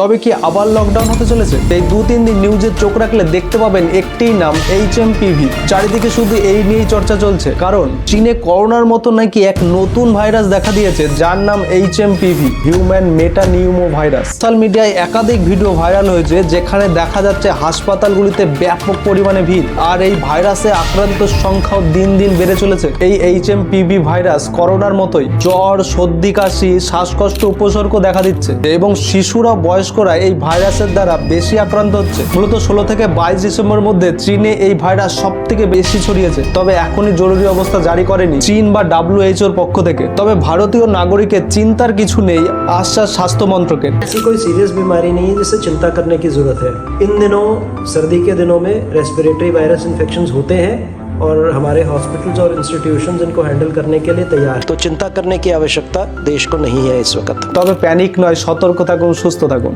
তবে কি আবার লকডাউন হতে চলেছে? এই 2-3 দিন নিউজে চোখ রাখলে দেখতে পাবেন একটিই নাম, HMPV। চারিদিকে শুধু এই নিয়েই চর্চা চলছে, কারণ চীনে করোনার মতো নাকি এক নতুন ভাইরাস দেখা দিয়েছে যার নাম HMPV, হিউম্যান মেটা নিউমো ভাইরাস। সোশ্যাল মিডিয়ায় একাধিক ভিডিও ভাইরাল হয়েছে যেখানে দেখা যাচ্ছে হাসপাতালগুলিতে ব্যাপক পরিমাণে ভিড়, আর এই ভাইরাসে আক্রান্তের সংখ্যাও দিন দিন বেড়ে চলেছে। এই HMPV ভাইরাস করোনার মতোই জ্বর, সর্দি, কাশি, শ্বাসকষ্ট উপসর্গ দেখা দিচ্ছে এবং শিশুরা, বয়স্করা এই ভাইরাসের দ্বারা বেশি আক্রান্ত হচ্ছে। মূলত 16 থেকে 22 ডিসেম্বর মধ্যে চীনে এই ভাইরাস সব থেকে বেশি ছড়িয়েছে। তবে এখনই জরুরি অবস্থা জারি করেনি চীন বা WHO পক্ষ থেকে। তবে ভারতীয় নাগরিকের চিন্তার কিছু নেই, আশ্বাস স্বাস্থ্য মন্ত্রকের। ऐसी कोई सीरियस बीमारी नहीं है जिससे चिंता करने की जरूरत है। इन दिनों, सर्दी के दिनों में रेस्पिरेटरी वायरस इन्फेक्शंस होते हैं और हमारे हॉस्पिटल्स और इंस्टीट्यूशंस इनको हैंडल करने के लिए तैयार हैं। तो चिंता करने की आवश्यकता देश को नहीं है इस वक्त। তবে প্যানিক নয়, সতর্ক থাকুন, সুস্থ থাকুন।